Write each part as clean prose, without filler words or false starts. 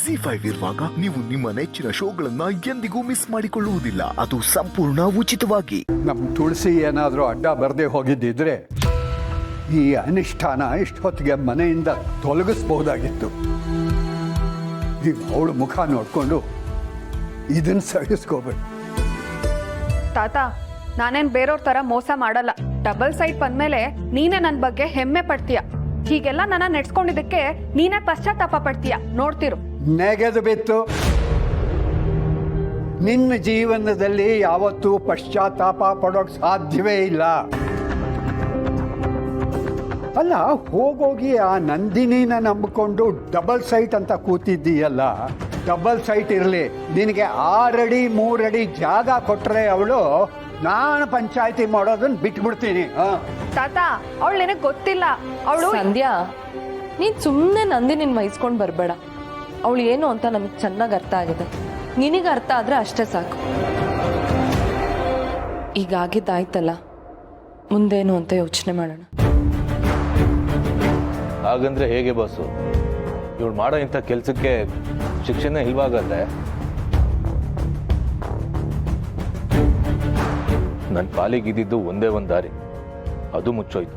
ZEE5 ಇರುವಾಗ ನೀವು ನಿಮ್ಮ ನೆಚ್ಚಿನ ಶೋಗಳನ್ನ ಎಂದಿಗೂ ಮಿಸ್ ಮಾಡಿಕೊಳ್ಳುವುದಿಲ್ಲ. ಅದು ಸಂಪೂರ್ಣ ಉಚಿತವಾಗಿ. ನಮ್ಮ ತುಳಸಿ ಏನಾದರೂ ಅಡ್ಡ ಬರದೆ ಹೋಗಿದ್ದಿದ್ರೆ ಈ ಅನಿಷ್ಠಾನ ಇಷ್ಟೊತ್ತಿಗೆ ಮನೆಯಿಂದ ತೊಲಗಿಸ್ಬಹುದಾಗಿತ್ತು. ಈಗ ಅವಳು ಮುಖ ನೋಡಿಕೊಂಡು ಇದನ್ನು ಸಹಿಸ್ಕೋಬೇಕು. ತಾತ, ನಾನೇನ್ ಬೇರೆಯವ್ರ ತರ ಮೋಸ ಮಾಡಲ್ಲ. ಡಬಲ್ ಸೈಟ್ ಬಂದ್ಮೇಲೆ ನೀನೇ ನನ್ನ ಬಗ್ಗೆ ಹೆಮ್ಮೆ ಪಡ್ತೀಯ. ಹೀಗೆಲ್ಲ ನನ್ನ ನೆಡ್ಸ್ಕೊಂಡಿದ್ದಕ್ಕೆ ನೀನೇ ಪಶ್ಚಾತ್ತಾಪ ಪಡ್ತೀಯ. ನೋಡ್ತಿರು. ನೆಗೆದು ಬಿತ್ತು. ನಿನ್ನ ಜೀವನದಲ್ಲಿ ಯಾವತ್ತೂ ಪಶ್ಚಾತ್ತಾಪ ಪಡೋಕೆ ಸಾಧ್ಯವೇ ಇಲ್ಲ. ಅಲ್ಲ, ಹೋಗೋಗಿ ಆ ನಂದಿನಿನ ನಂಬಿಕೊಂಡು ಡಬಲ್ ಸೈಟ್ ಅಂತ ಕೂತಿದ್ದೀಯಲ್ಲ. ಡಬಲ್ ಸೈಟ್ ಇರಲಿ, ನಿನಗೆ 6 ಅಡಿ 3 ಅಡಿ ಜಾಗ ಕೊಟ್ಟರೆ ಅವಳು ನಾನು ಪಂಚಾಯತಿ ಮಾಡೋದನ್ನ ಬಿಟ್ಬಿಡ್ತೀನಿ. ತಾತ, ಅವಳು ನಿನಗೆ ಗೊತ್ತಿಲ್ಲ. ಅವಳು ಸಂಧ್ಯಾ, ನೀನ್ ಸುಮ್ಮನೆ ನಂದಿನಿನ್ ವಹಿಸ್ಕೊಂಡು ಬರಬೇಡ. ಅವಳು ಏನು ಅಂತ ನಮಗೆ ಚೆನ್ನಾಗಿ ಅರ್ಥ ಆಗಿದೆ. ನಿನಗೆ ಅರ್ಥ ಆದ್ರೆ ಅಷ್ಟೇ ಸಾಕು. ಈಗಾಗಿದ್ದಾಯ್ತಲ್ಲ, ಮುಂದೇನು ಅಂತ ಯೋಚನೆ ಮಾಡೋಣ. ಹಾಗಂದ್ರೆ ಹೇಗೆ ಬಾಸು? ಇವಳು ಮಾಡೋ ಇಂಥ ಕೆಲಸಕ್ಕೆ ಶಿಕ್ಷಣ ಇಲ್ವಾಗತ್ತೆ? ನನ್ನ ಪಾಲಿಗಿದ್ದು ಒಂದೇ ಒಂದು ದಾರಿ, ಅದು ಮುಚ್ಚೋಯ್ತು.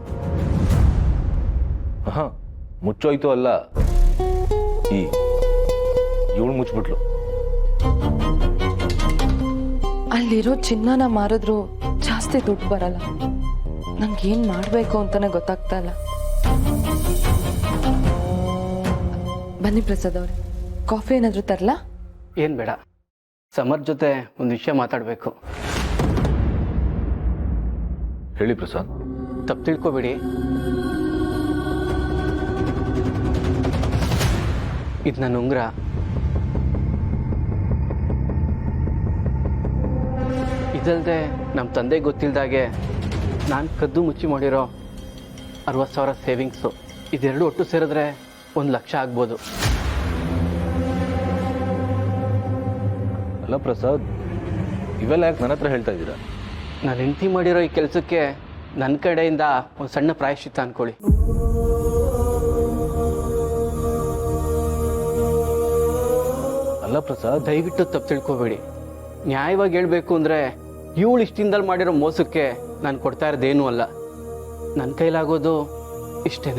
ಮುಚ್ಚೋಯ್ತು ಅಲ್ಲ, ಇವಳು ಮುಚ್ಚಿಬಿಟ್ಲು. ಅಲ್ಲಿರೋ ಚಿನ್ನನ ಮಾರಿದ್ರು ಜಾಸ್ತಿ ದುಡ್ಡು ಬರಲ್ಲ. ನಂಗೇನ್ ಮಾಡ್ಬೇಕು ಅಂತಾನೆ ಗೊತ್ತಾಗ್ತಾ ಇಲ್ಲ. ಬನ್ನಿ ಪ್ರಸಾದ್ ಅವ್ರೆ, ಕಾಫಿ ಏನಾದ್ರು ತರಲಾ? ಏನು ಬೇಡ, ಸಮರ್ ಜೊತೆ ಒಂದು ವಿಷಯ ಮಾತಾಡಬೇಕು. ಹೇಳಿ ಪ್ರಸಾದ್. ತಪ್ಪು ತಿಳ್ಕೊಬೇಡಿ, ಇದು ನನ್ನ ಉಂಗುರ. ಇದಲ್ಲದೆ ನಮ್ಮ ತಂದೆಗೆ ಗೊತ್ತಿಲ್ದಾಗೆ ನಾನು ಕದ್ದು ಮುಚ್ಚಿ ಮಾಡಿರೋ 60,000 ಸೇವಿಂಗ್ಸು, ಇದೆರಡು ಒಟ್ಟು ಸೇರಿದ್ರೆ 1 ಲಕ್ಷ ಆಗ್ಬೋದು. ಅಲ್ಲ ಪ್ರಸಾದ್, ಇವೆಲ್ಲ ಯಾಕೆ ನನ್ನ ಹತ್ರ ಹೇಳ್ತಾ ಇದ್ದೀರಾ? ನಾನು ಹೆಂಡತಿ ಮಾಡಿರೋ ಈ ಕೆಲಸಕ್ಕೆ ನನ್ನ ಕಡೆಯಿಂದ ಒಂದು ಸಣ್ಣ ಪ್ರಾಯಶ್ಚಿತ್ತ ಅಂದ್ಕೊಳ್ಳಿ. ಅಲ್ಲ ಪ್ರಸಾದ್, ದಯವಿಟ್ಟು ತಪ್ಪು ತಿಳ್ಕೊಬೇಡಿ. ನ್ಯಾಯವಾಗಿ ಹೇಳಬೇಕು ಅಂದರೆ ಇವಳು ಇಷ್ಟಿಂದಲ್ಲಿ ಮಾಡಿರೋ ಮೋಸಕ್ಕೆ ನಾನು ಕೊಡ್ತಾ ಇರೋದೇನೂ ಅಲ್ಲ. ನನ್ನ ಕೈಲಾಗೋದು ಇಷ್ಟೇ.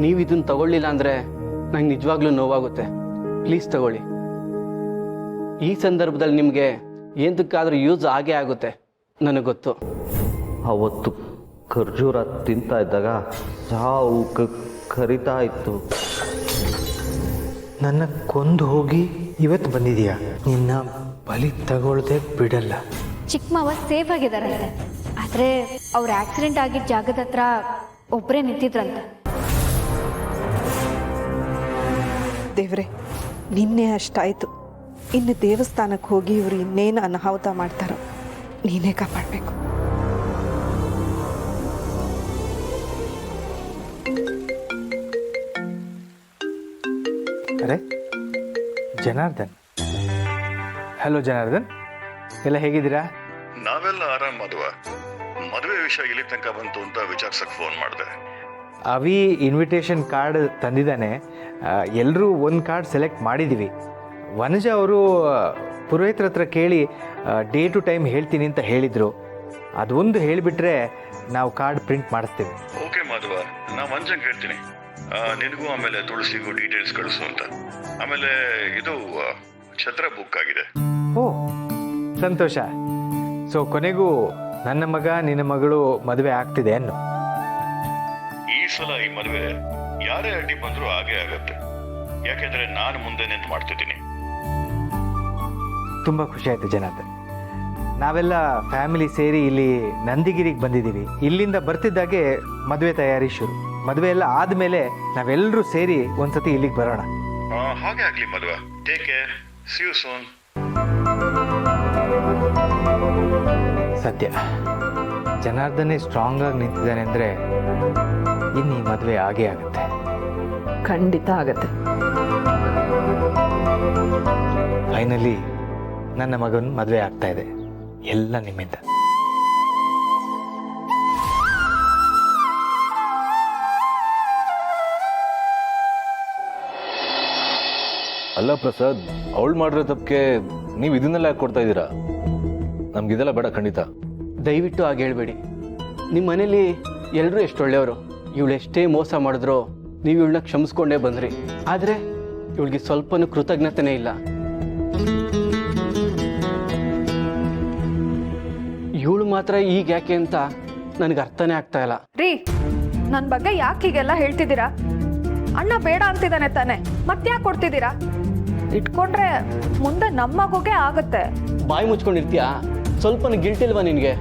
ನೀವು ಇದನ್ನು ತಗೊಳ್ಳಿಲ್ಲ ಅಂದರೆ ನಂಗೆ ನಿಜವಾಗ್ಲೂ ನೋವಾಗುತ್ತೆ. ಪ್ಲೀಸ್ ತಗೊಳ್ಳಿ. ಈ ಸಂದರ್ಭದಲ್ಲಿ ನಿಮಗೆ ಏನಕ್ಕಾದ್ರೂ ಯೂಸ್ ಆಗೇ ಆಗುತ್ತೆ, ನನಗೆ ಗೊತ್ತು. ಅವತ್ತು ಖರ್ಜೂರ ತಿಂತಾ ಇದ್ದಾಗ ಸಾವು ಕರಿತಾ ಇತ್ತು. ನನ್ನ ಕೊಂದು ಹೋಗಿ ಇವತ್ತು ಬಂದಿದೀಯಾ? ನಿನ್ನ ಬಲಿ ತಗೊಳ್ದೆ ಬಿಡಲ್ಲ. ಚಿಕ್ಕಮ್ಮವ ಸೇಫ್ ಆಗಿದಾರಂತೆ, ಆದರೆ ಅವ್ರ ಆಕ್ಸಿಡೆಂಟ್ ಆಗಿದ್ದ ಜಾಗದ ಹತ್ರ ಒಬ್ಬರೇ ನಿಂತಿದ್ರಂತೆ. ದೇವ್ರೆ, ನಿನ್ನೆ ಅಷ್ಟಾಯಿತು. ಇನ್ನು ದೇವಸ್ಥಾನಕ್ಕೆ ಹೋಗಿ ಇವರು ಇನ್ನೇನು ಅನಾಹುತ ಮಾಡ್ತಾರೋ ನೀನೇ ಕಾಪಾಡಬೇಕು. ಅರೆ ಜನಾರ್ದನ್. ಹಲೋ ಜನಾರ್ದನ್, ಎಲ್ಲ ಹೇಗಿದ್ದೀರಾ? ನಾವೆಲ್ಲ ಆರಾಮ್. ಮದುವೆ ವಿಷಯ ಇಲ್ಲಿ ತನಕ ಬಂತು ಅಂತ ವಿಚಾರಿಸಕ್ಕೆ ಫೋನ್ ಮಾಡಿದೆ. ಅವಿ ಇನ್ವಿಟೇಷನ್ ಕಾರ್ಡ್ ತಂದಿದ್ದಾನೆ. ಎಲ್ಲರೂ ಒಂದು ಕಾರ್ಡ್ ಸೆಲೆಕ್ಟ್ ಮಾಡಿದ್ದೀವಿ. ವನಜ ಅವರು ಪುರೋಹಿತರ ಹತ್ರ ಕೇಳಿ ಡೇ ಟು ಟೈಮ್ ಹೇಳ್ತೀನಿ ಅಂತ ಹೇಳಿದರು. ಅದೊಂದು ಹೇಳಿಬಿಟ್ರೆ ನಾವು ಕಾರ್ಡ್ ಪ್ರಿಂಟ್ ಮಾಡಿಸ್ತೀವಿ. ಓಕೆ ಮಾಧವ, ನಾ ಮಂಜಂಗೆ ಹೇಳ್ತೀನಿ. ನಿನಗೂ ಆಮೇಲೆ ತುಳಸಿಗೂ ಡೀಟೇಲ್ಸ್ ಕಳಿಸು ಅಂತ. ಆಮೇಲೆ ಇದು ಛತ್ರ ಬುಕ್ ಆಗಿದೆ. ಓ ಸಂತೋಷ. ಸೊ ಕೊನೆಗೂ ನನ್ನ ಮಗ ನಿನ್ನ ಮಗಳು ಮದುವೆ ಆಗ್ತಿದೆ ಅನ್ನು. ಈ ಸಲ ಈ ಮದುವೆ ಯಾರೇ ಅಡ್ಡಿ ಬಂದರೂ ಹಾಗೇ ಆಗತ್ತೆ. ಯಾಕೆಂದ್ರೆ ನಾನು ಮುಂದೆ ನಿಂತು ಮಾಡ್ತಿದ್ದೀನಿ. ತುಂಬ ಖುಷಿ ಆಯಿತು ಜನಾರ್ದನ್. ನಾವೆಲ್ಲ ಫ್ಯಾಮಿಲಿ ಸೇರಿ ಇಲ್ಲಿ ನಂದಿಗಿರಿಗೆ ಬಂದಿದ್ದೀವಿ. ಇಲ್ಲಿಂದ ಬರ್ತಿದ್ದಾಗೆ ಮದುವೆ ತಯಾರಿ ಶುರು. ಮದುವೆ ಎಲ್ಲ ಆದಮೇಲೆ ನಾವೆಲ್ಲರೂ ಸೇರಿ ಒಂದ್ಸತಿ ಇಲ್ಲಿಗೆ ಬರೋಣ. ಹಾಗೆ ಆಗಲಿ ಮದುವೆ. Take care, see you soon. ಸದ್ಯ ಜನಾರ್ದನೇ ಸ್ಟ್ರಾಂಗ್ ಆಗಿ ನಿಂತಿದ್ದಾನೆ ಅಂದರೆ ಇನ್ನು ಈ ಮದುವೆ ಆಗೇ ಆಗುತ್ತೆ. ಖಂಡಿತ ಆಗತ್ತೆ. ಫೈನಲಿ ನನ್ನ ಮಗನ ಮದುವೆ ಆಗ್ತಾ ಇದೆ, ಎಲ್ಲ ನಿಮ್ಮಿಂದ. ಅಲ್ಲ ಪ್ರಸಾದ್, ಅವಳು ಮಾಡಿರೋ ತಪ್ಪಿಗೆ ನೀವು ಇದನ್ನೆಲ್ಲ ಯಾಕೆ ಕೊಡ್ತಾ ಇದ್ದೀರಾ? ನಮ್ಗಿದೆಲ್ಲ ಬೇಡ ಖಂಡಿತ. ದಯವಿಟ್ಟು ಹಾಗೆ ಹೇಳ್ಬೇಡಿ. ನಿಮ್ಮ ಮನೇಲಿ ಎಲ್ಲರೂ ಎಷ್ಟು ಒಳ್ಳೆಯವರು. ಇವಳು ಎಷ್ಟೇ ಮೋಸ ಮಾಡಿದ್ರು ನೀವು ಇವಳನ್ನ ಕ್ಷಮಿಸ್ಕೊಂಡೇ ಬಂದ್ರಿ. ಆದರೆ ಇವಳಿಗೆ ಸ್ವಲ್ಪನೂ ಕೃತಜ್ಞತೆನೇ ಇಲ್ಲ. ಇವಳು ಮಾತ್ರ ಈಗ ಯಾಕೆ ಅಂತ ನನಗೆ ಅರ್ಥನೇ ಆಗ್ತಾ ಇಲ್ಲ. ರೀ, ನನ್ನ ಬಗ್ಗೆ ಯಾಕೆ ಹೀಗೆಲ್ಲ ಹೇಳ್ತಿದ್ದೀರಾ? ಅಣ್ಣ ಬೇಡ ಅಂತಿದ್ದಾನೆ ತಾನೆ, ಮತ್ತ್ಯಾಕೆ ಕೊಡ್ತಿದ್ದೀರಾ? ಇಟ್ಕೊಂಡ್ರೆ ಮುಂದೆ ನಮ್ಮ ಮಗುಗೆ ಆಗುತ್ತೆ. ಬಾಯಿ ಮುಚ್ಕೊಂಡಿರ್ತೀಯಾ? ಸ್ವಲ್ಪನೂ ಗಿಲ್ಟ್ ಇಲ್ವಾ ನಿನಗೆ?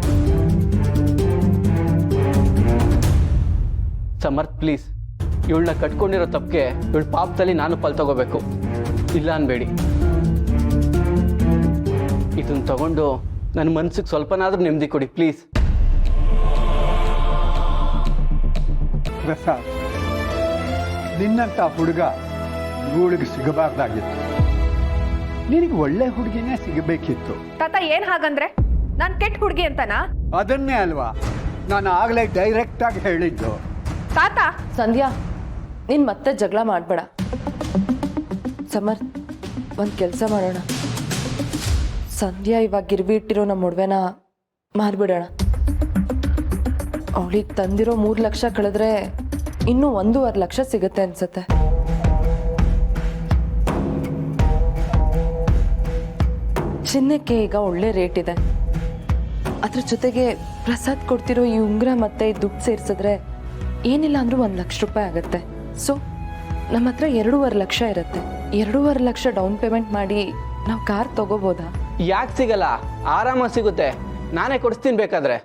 ಸಮರ್ಥ್ ಪ್ಲೀಸ್, ಇವಳನ್ನ ಕಟ್ಕೊಂಡಿರೋ ತಪ್ಪಿಗೆ ಇವಳ ಪಾಪದಲ್ಲಿ ನಾನು ಪಾಲ್ ತಗೋಬೇಕು. ಇಲ್ಲ ಅನ್ಬೇಡಿ. ಇದನ್ನ ತಗೊಂಡು ನನ್ನ ಮನ್ಸಿಗೆ ಸ್ವಲ್ಪನಾದ್ರೂ ನೆಮ್ಮದಿ ಕೊಡಿ ಪ್ಲೀಸ್. ಪ್ರಸಾದ್, ನಿನ್ನಂಥ ಹುಡುಗ ಇವಳಿಗೆ ಸಿಗಬಾರ್ದಾಗಿತ್ತು. ನಿನಗೆ ಒಳ್ಳೆ ಹುಡುಗಿನೇ ಸಿಗಬೇಕಿತ್ತು. ತಾತ ಏನ್ ಹಾಗಂದ್ರೆ? ನಾನ್ ಕೆಟ್ಟ ಹುಡುಗಿ ಅಂತನಾ? ಅದನ್ನೇ ಅಲ್ವಾ ನಾನು ಆಗಲೇ ಡೈರೆಕ್ಟಾಗಿ ಹೇಳಿದ್ದು. ತಾತ, ಸಂಧ್ಯಾ, ನೀನು ಮತ್ತೆ ಜಗಳ ಮಾಡಬೇಡ. ಸಮರ್ಥ್, ಒಂದು ಕೆಲಸ ಮಾಡೋಣ. ಸಂಧ್ಯಾ ಇವಾಗ ಗಿರ್ವಿ ಇಟ್ಟಿರೋ ನಮ್ಮ ಒಡವೆನ ಮಾರ್ಬಿಡೋಣ. ಅವಳಿಗೆ ತಂದಿರೋ 3 ಲಕ್ಷ ಕಳೆದ್ರೆ ಇನ್ನೂ 1.5 ಲಕ್ಷ ಸಿಗುತ್ತೆ ಅನ್ಸುತ್ತೆ. ಚಿನ್ನಕ್ಕೆ ಈಗ ಒಳ್ಳೆ ರೇಟ್ ಇದೆ. ಅದ್ರ ಜೊತೆಗೆ ಪ್ರಸಾದ್ ಕೊಡ್ತಿರೋ ಈ ಉಂಗುರ ಮತ್ತೆ ದುಡ್ಡು ಸೇರಿಸಿದ್ರೆ ಏನಿಲ್ಲ ಅಂದ್ರೂ 1 ಲಕ್ಷ ರೂಪಾಯಿ ಆಗುತ್ತೆ. ಸೊ ನಮ್ಮ ಹತ್ರ 2.5 ಲಕ್ಷ ಇರುತ್ತೆ. 2.5 ಲಕ್ಷ ಡೌನ್ ಪೇಮೆಂಟ್ ಮಾಡಿ ನಾವು ಕಾರ್ ತಗೋಬೋದಾ? ಯಾಕೆ ಸಿಗಲ್ಲ? ಆರಾಮಾಗಿ ಸಿಗುತ್ತೆ. ನಾನೇ ಕೊಡಿಸ್ತೀನಿ ಬೇಕಾದ್ರೆ.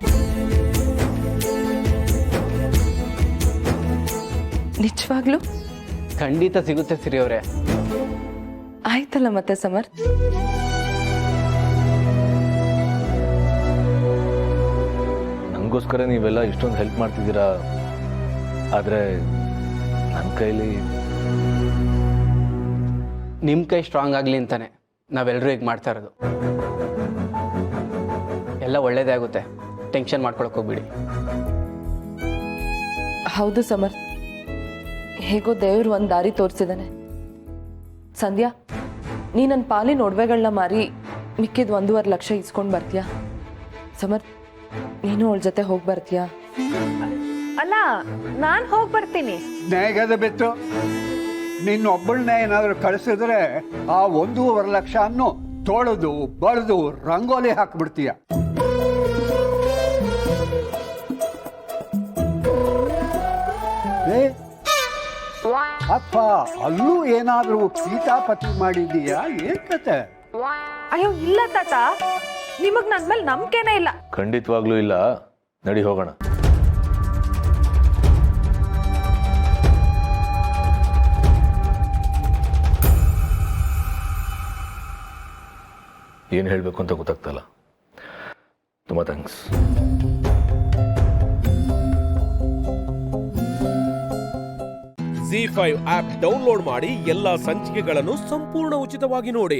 ನಿಜವಾಗ್ಲೂ ಖಂಡಿತ ಸಿಗುತ್ತೆ ಸಿರಿ ಅವರೇ. ಆಯ್ತಲ್ಲ ಮತ್ತೆ ಸಮರ್ಥ್. ನನಗೋಸ್ಕರ ನೀವೆಲ್ಲ ಇಷ್ಟೊಂದು ಹೆಲ್ಪ್ ಮಾಡ್ತಿದ್ದೀರಾ, ಆದರೆ ನನ್ನ ಕೈಲಿ ನಿಮ್ಮ ಕೈ ಸ್ಟ್ರಾಂಗ್ ಆಗಲಿ ಅಂತಾನೆ ನಾವೆಲ್ಲರೂ ಈಗ ಮಾಡ್ತಾ ಇರೋದು. ಎಲ್ಲ ಒಳ್ಳೇದೇ ಆಗುತ್ತೆ, ಟೆನ್ಷನ್ ಮಾಡ್ಕೊಳಕ್ಕೆ ಹೋಗ್ಬಿಡಿ. ಹೌದು ಸಮರ್ಥ್, ಹೇಗೋ ದೇವ್ರು ಒಂದು ದಾರಿ ತೋರಿಸಿದಾನೆ. ಸಂಧ್ಯಾ, ನೀ ನನ್ನ ಪಾಲಿನ ಒಡವೆಗಳನ್ನ ಮಾರಿ ಮಿಕ್ಕಿದ 1.5 ಲಕ್ಷ ಇಸ್ಕೊಂಡು ಬರ್ತೀಯಾ? ಸಮರ್ಥ್, ನೀನು ಅವಳ ಜೊತೆ ಹೋಗಿ ಬರ್ತೀಯಾ? ಅಲ್ಲ, ನಾನ್ ಹೋಗಿ ಬರ್ತೀನಿ. ನ್ಯಾಯಗದ ಬಿತ್ತು. ನಿನ್ನೊಬ್ಬಳನ್ನೇ ಏನಾದರೂ ಕಳಿಸಿದ್ರೆ ಆ 1.5 ಲಕ್ಷ ಅನ್ನು ತೊಳೆದು ಬಳಿದು ರಂಗೋಲಿ ಹಾಕ್ಬಿಡ್ತೀಯ. ಅಪ್ಪ, ಅಲ್ಲೂ ಏನಾದರೂ ಸೀತಾಪತಿ ಮಾಡಿದೀಯಾ? ಏನ್ ಕತೆ? ಅಯ್ಯೋ ಇಲ್ಲ ತಾತ, ನಿಮಗ್ ನನ್ ಮೇಲೆ ನಂಬಿಕೆನೇ ಇಲ್ಲ. ಖಂಡಿತವಾಗ್ಲೂ ಇಲ್ಲ. ನಡಿ ಹೋಗೋಣ. ಏನು ಹೇಳಬೇಕು ಅಂತ ಗೊತ್ತಾಗ್ತಲ್ಲ. ತುಂಬ ಥ್ಯಾಂಕ್ಸ್. ZEE5 ಆಪ್ ಡೌನ್ಲೋಡ್ ಮಾಡಿ ಎಲ್ಲಾ ಸಂಚಿಕೆಗಳನ್ನು ಸಂಪೂರ್ಣ ಉಚಿತವಾಗಿ ನೋಡಿ.